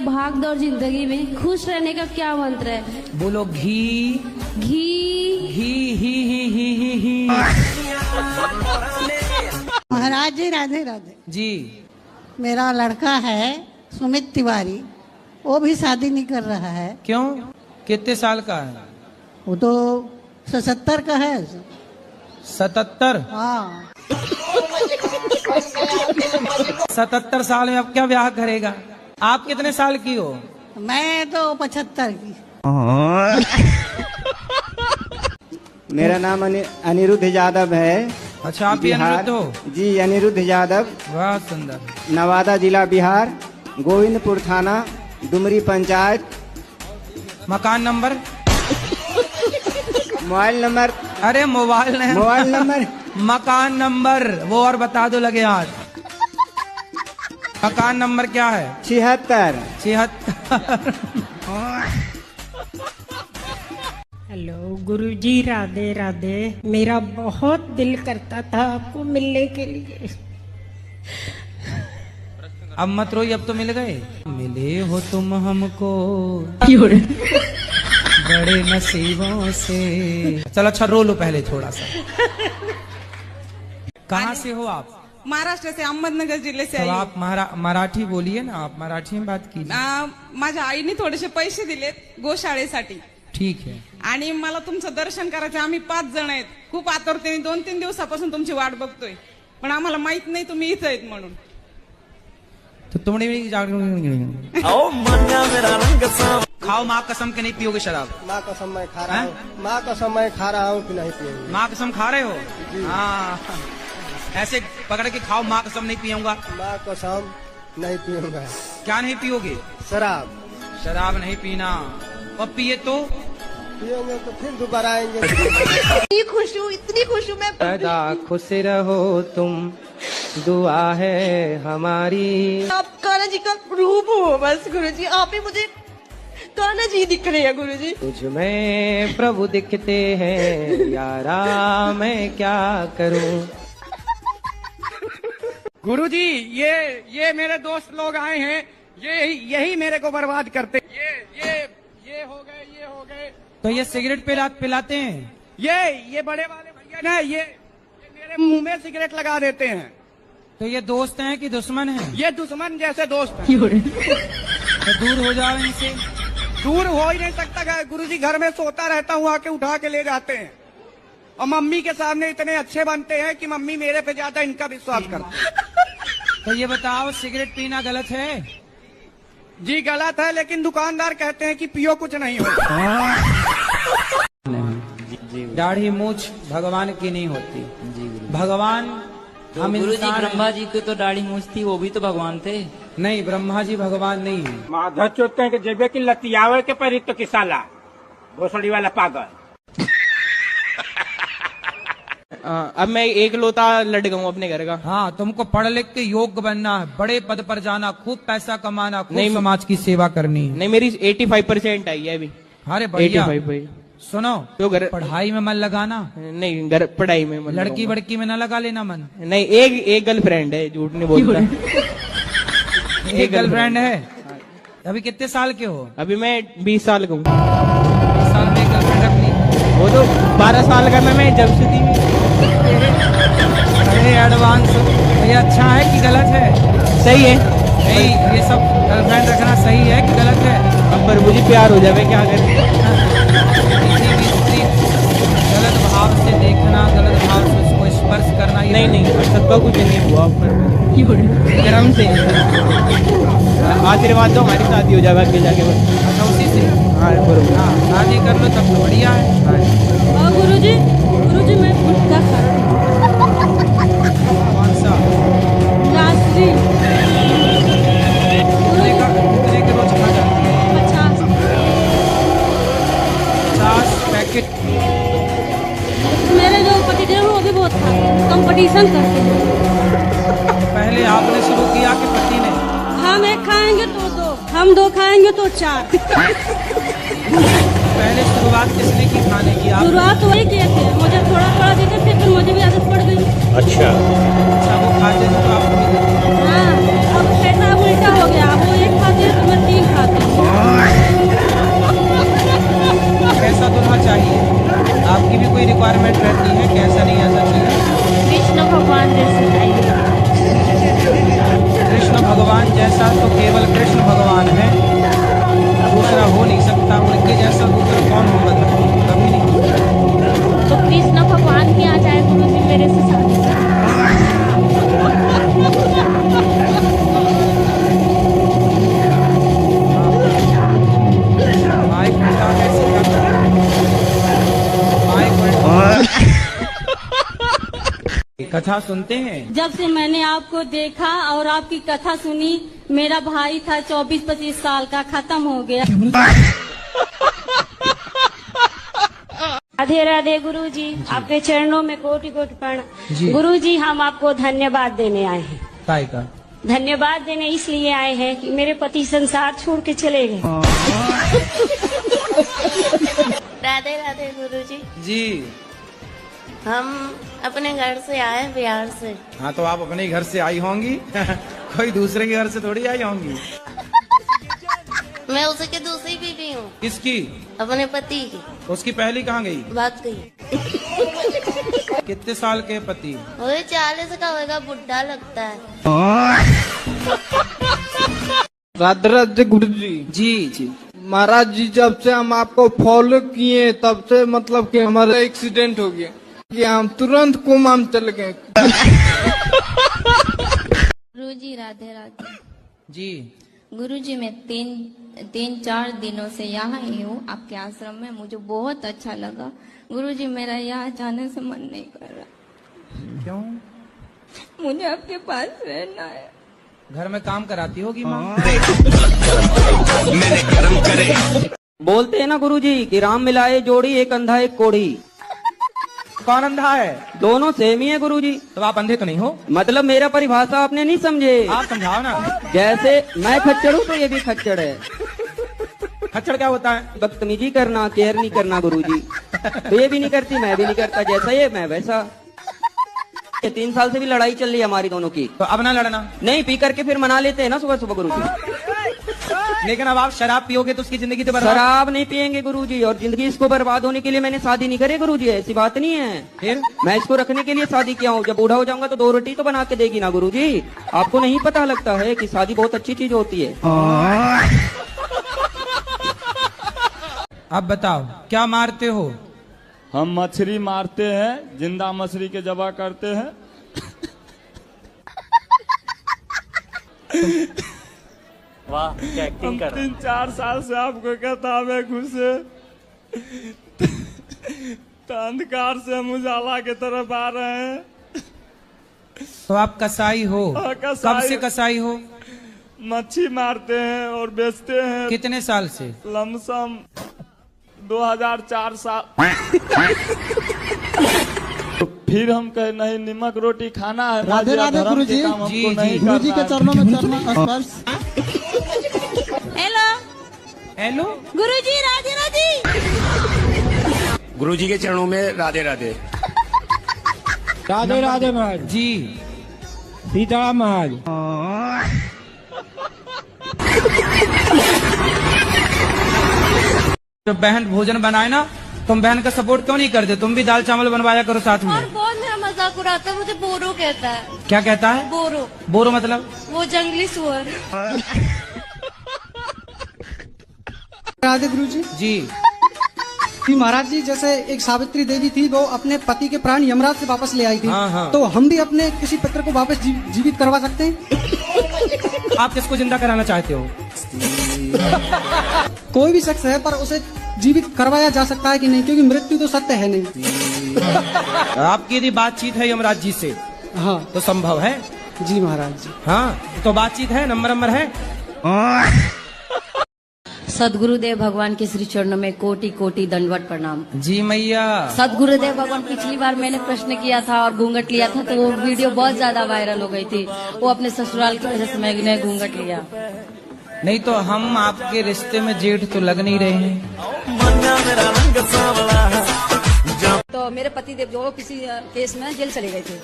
भाग दौड़ जिंदगी में खुश रहने का क्या मंत्र है? बोलो घी घी। ही ही। महाराज जी राधे राधे जी। मेरा लड़का है सुमित तिवारी, वो भी शादी नहीं कर रहा है। क्यों? कितने साल का है? वो तो 77 का है। 77? हाँ 77 साल में अब क्या ब्याह करेगा? आप कितने साल की हो? मैं तो 75 की। मेरा नाम अनिरुद्ध यादव है। अच्छा, आप भी बिहार। अनिरुद्ध हो? जी, अनिरुद्ध यादव, वाह सुंदर। नवादा जिला बिहार, गोविंदपुर थाना, डुमरी पंचायत। मकान नंबर? Mobile number? अरे मोबाइल नहीं, मोबाइल नंबर। मकान नंबर वो और बता दो लगे हाथ। मकान नंबर क्या है? 76। 76। हेलो गुरुजी, राधे राधे। मेरा बहुत दिल करता था आपको मिलने के लिए। अब मत रोइए, अब तो मिल गए। मिले हो तुम हमको बड़े नसीबों से। चलो अच्छा रो लो पहले थोड़ा सा। कहाँ से हो आप? महाराष्ट्र से, अहमदनगर जिल्हे से तो आई. आप मराठी बोलिए ना, आप मराठी में बात कीजिए। माझ्या आईने थोडेसे पैसे दिलेत गोशाळेसाठी ठीक है। आणि मला तुमचं दर्शन करायचं. आम्ही 5 जण आहेत. खूप आतुरतेने 2-3 दिवसापासून तुमची वाट बघतोय, पण आम्हाला माहित नाही तुम्ही इथं आहेत म्हणून. तो तुमने भी खाओ माँ कसम के नहीं पियोगे शराब? माँ कसम मैं खा रहा हूँ। माँ कसम मैं खा रहा हूँ कि नहीं पिएंगे। माँ कसम खा रहे हो? हाँ, ऐसे पकड़ के खाओ, माँ कसम नहीं पियूंगा। माँ कसम नहीं पियूंगा। क्या नहीं पियोगे? शराब। शराब नहीं पीना। और पिए तो पिएंगे तो फिर दोबारा आएंगे। इतनी खुश हूँ मैं। सदा खुश रहो तुम, दुआ है हमारी। आप कान्हा जी का रूप हो बस गुरुजी, आप ही मुझे कान्हा जी दिख रहे हैं गुरुजी। तुझ में प्रभु दिखते हैं यारा, मैं क्या करूं। गुरुजी, ये मेरे दोस्त लोग आए हैं, यही मेरे को बर्बाद करते। ये हो गए। तो ये सिगरेट पिलाते हैं? ये बड़े वाले भैया ना, ये मेरे मुंह में सिगरेट लगा देते हैं। तो ये दोस्त हैं कि दुश्मन हैं? ये दुश्मन जैसे दोस्त हैं। तो दूर हो जाओ इनसे। दूर हो ही नहीं सकता गुरुजी, घर में सोता रहता हूँ, आके उठा के ले जाते हैं। और मम्मी के सामने इतने अच्छे बनते हैं कि मम्मी मेरे पे ज्यादा इनका विश्वास करती। तो ये बताओ, सिगरेट पीना गलत है? जी गलत है, लेकिन दुकानदार कहते हैं कि पियो कुछ नहीं हो। दाढ़ी मूछ भगवान की नहीं होती। भगवान हम गुरुजी, ब्रह्मा जी की तो दाढ़ी मूछ थी, वो भी तो भगवान थे। नहीं, ब्रह्मा जी भगवान नहीं है। माधव चोते हैं कि जेबे की लतियावे के पर तो किसाला भोसड़ी वाला पागल। अब मैं एक लोता लट गया हूँ अपने घर का। हाँ, तुमको पढ़ लिख के योग्य बनना है, बड़े पद पर जाना, खूब पैसा कमाना, खूब समाज की सेवा करनी है। नहीं, मेरी 85% आई है अभी। अरे बढ़िया। 85। सुनो, तो घर पढ़ाई में मन लगाना। नहीं, घर पढ़ाई में मन लड़की बड़की में न लगा लेना मन। नहीं, एक गर्लफ्रेंड है, झूठ नहीं बोलता। एक गर्लफ्रेंड है? अभी कितने साल के हो? अभी मैं 20 साल का हूँ। 20 साल में गर्लफ्रेंड अपनी? वो तो 12 साल का मैं जब से थी। अरे एडवांस। ये अच्छा है कि गलत है? सही है। नहीं, ये सब गर्लफ्रेंड रखना सही है कि गलत है? अब पर मुझे प्यार हो जाए क्या करें। किसी भी स्त्री गलत भाव से देखना, गलत भाव से उसको स्पर्श करना, ये नहीं, सबका कुछ नहीं हुआ। कर्म से आशीर्वाद दो, हमारी शादी हो जाएगा आगे जाके। अच्छा, उसी से? हाँ, शादी कर लो तब तो बढ़िया है। गुरुजी मैं गुटखा खा रही हूँ। कौन सा? राजश्री। कितने के रोज खा जाती है? 50 पैकेट। मेरे जो पतिदेव वो भी बहुत खाते हैं, कंपटीशन करते हैं। पहले आपने शुरू किया कि पति ने? हम एक खाएंगे तो 2, हम 2 खाएंगे तो 4। पहले शुरुआत किसने की खाने की? आप? शुरुआत वही किए थे, मुझे थोड़ा देते थे, फिर मुझे भी आदत पड़ गई। अच्छा, वो खाते थे तो आपको भी देते थे? हाँ, अब पैसा उल्टा हो गया, वो 1 खाते हैं तो मैं 3 खाती कथा सुनते हैं? जब से मैंने आपको देखा और आपकी कथा सुनी, मेरा भाई था 24-25 साल का, खत्म हो गया। राधे राधे गुरुजी, आपके चरणों में कोटि कोटि प्रणाम। गुरुजी, हम आपको धन्यवाद देने आए हैं। काय का? धन्यवाद देने इसलिए आए हैं कि मेरे पति संसार छोड़ के चले गए। राधे राधे गुरुजी। जी। हम अपने घर से आए, बिहार से। हाँ, तो आप अपने घर से आई होंगी। कोई दूसरे के घर से थोड़ी आई होंगी। मैं उसकी दूसरी बीवी हूँ। किसकी? अपने पति की। उसकी पहली कहाँ गई? भाग गई। कितने साल के पति? वही 40 का होगा, बुढ़ा लगता है। राधे राधे गुरुजी। जी जी महाराज जी, जब से हम आपको फॉलो किए तब से मतलब कि हमारा एक्सीडेंट हो गया कि हम तुरंत कोमा में चले गए। गुरुजी राधे राधे। जी। गुरुजी, मैं तीन चार दिनों से यहाँ ही हूँ आपके आश्रम में। मुझे बहुत अच्छा लगा। गुरुजी, मेरा यहाँ जाने से मन नहीं कर रहा। क्यों? मुझे आपके पास रहना है। घर में काम कराती होगी माँ। बोलते हैं ना गुरुजी कि राम मिलाए जोड़ी, एक अंधा एक कोढ़ी। कौन अंधा है? दोनों सेम ही है गुरुजी। तो आप अंधे तो नहीं हो? मतलब मेरा परिभाषा आपने नहीं समझे। आप समझाओ ना। जैसे मैं खच्चर हूँ तो ये भी खच्चर है। खच्चर क्या होता है? बदतमीजी करना, केयर नहीं करना गुरुजी। तो ये भी नहीं करती, मैं भी नहीं करता। जैसा ये मैं वैसा। 3 साल से भी लड़ाई चल रही है हमारी दोनों की। तो अब ना लड़ना। नहीं, पी करके फिर मना लेते हैं ना सुबह सुबह गुरुजी। लेकिन अब आप शराब पियोगे तो उसकी जिंदगी तो बर्बाद। शराब नहीं पियेंगे गुरुजी, और जिंदगी इसको बर्बाद होने के लिए मैंने शादी नहीं करी गुरुजी। ऐसी बात नहीं है। फिर मैं इसको रखने के लिए शादी किया हूँ। जब बूढ़ा हो जाऊंगा तो 2 रोटी तो बना के देगी ना गुरुजी। आपको नहीं पता लगता है कि शादी बहुत अच्छी चीज होती है। अब बताओ, क्या मारते हो? हम मछली मारते हैं, जिंदा मछली के जबा करते हैं। वाह, क्या एक्टिंग कर रहा है। 3-4 साल से आपको कहता में घुसे तो अंधकार से हम उजाला की तरफ आ रहे हैं। तो आप कसाई हो? कब से कसाई हो? मच्छी मारते हैं और बेचते हैं। कितने साल से? लमसम 2004 साल। तो फिर हम कहे नहीं, नमक रोटी खाना है। राधे राधे गुरुजी। जी गुरुजी के चरणों में चरण स्पर्श। हेलो हेलो गुरुजी, राधे राधे। गुरुजी के चरणों में राधे राधे। राधे राधे महाराज जी। सीता महाराज। तो बहन भोजन बनाए ना, तुम बहन का सपोर्ट क्यों नहीं करते? तुम भी दाल चावल बनवाया करो साथ में। और बहुत मेरा मजाक उड़ाता है, मुझे बोरो कहता है। क्या कहता है? बोरो। बोरो मतलब? वो जंगली सुअर। राधे गुरुजी। जी। महाराज जी, जैसे एक सावित्री देवी थी, वो अपने पति के प्राण यमराज से वापस ले आई थी। हाँ। तो हम भी अपने किसी पुत्र को वापस जीवित करवा सकते हैं? आप किसको जिंदा कराना चाहते हो? कोई भी शख्स है, पर उसे जीवित करवाया जा सकता है कि नहीं? क्योंकि मृत्यु तो सत्य है नहीं। आपकी यदि बातचीत है यमराज जी से, हाँ, तो संभव है। जी महाराज जी। हाँ, तो बातचीत है, नंबर है। सदगुरुदेव भगवान के श्री चरणों में कोटि कोटि दंडवत प्रणाम। जी मैया। सदगुरुदेव भगवान, पिछली बार मैंने प्रश्न किया था और घूंघट लिया था, तो वो वीडियो बहुत ज्यादा वायरल हो गई थी। वो अपने ससुराल की वजह से मैंने घूंघट लिया। नहीं तो हम आपके रिश्ते में जेठ तो लग नहीं रहे हैं। तो मेरे पति देव जो किसी केस में जेल चले गए थे,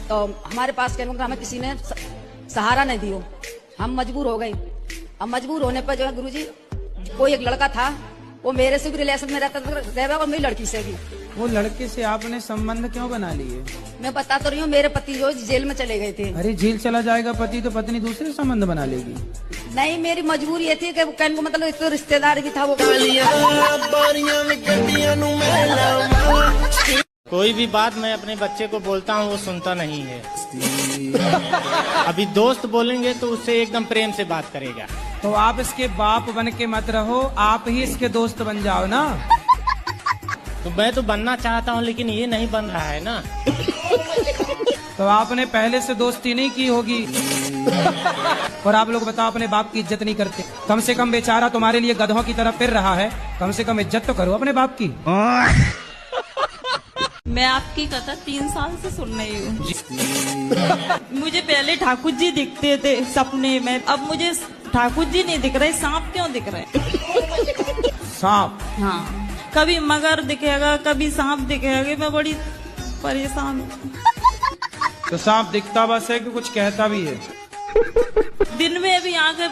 तो हमारे पास कहने को हमें किसी ने सहारा नहीं दियो। हम मजबूर हो गए। अब मजबूर होने पर जो है गुरुजी, कोई एक लड़का था, वो मेरे से भी रिलेशन में रहता था और मेरी लड़की से भी। वो लड़के से आपने संबंध क्यों बना लिए? मैं बता तो रही हूँ, मेरे पति जो जेल में चले गए थे। अरे जेल चला जाएगा पति तो पत्नी दूसरे संबंध बना लेगी। नहीं, मेरी मजबूरी ये थी कि कहने को मतलब एक तो रिश्तेदार भी था वो। कोई भी बात मैं अपने बच्चे को बोलता हूँ, वो सुनता नहीं है। अभी दोस्त बोलेंगे तो उससे एकदम प्रेम से बात करेगा। तो आप इसके बाप बन के मत रहो, आप ही इसके दोस्त बन जाओ ना। तो मैं तो बनना चाहता हूँ, लेकिन ये नहीं बन रहा है ना। तो आपने पहले से दोस्ती नहीं की होगी। और आप लोग बताओ अपने बाप की इज्जत नहीं करते। कम से कम बेचारा तुम्हारे लिए गधों की तरह फिर रहा है, कम से कम इज्जत तो करो अपने बाप की। मैं आपकी कथा 3 साल से सुन रही हूँ। मुझे पहले ठाकुर जी दिखते थे सपने में, अब मुझे ठाकुर जी नहीं दिख रहे, सांप क्यों दिख रहे? सांप? हाँ, कभी मगर दिखेगा, कभी सांप दिखेगा, मैं बड़ी परेशान हूँ। तो सांप दिखता बस है कि कुछ कहता भी है? दिन में भी आगे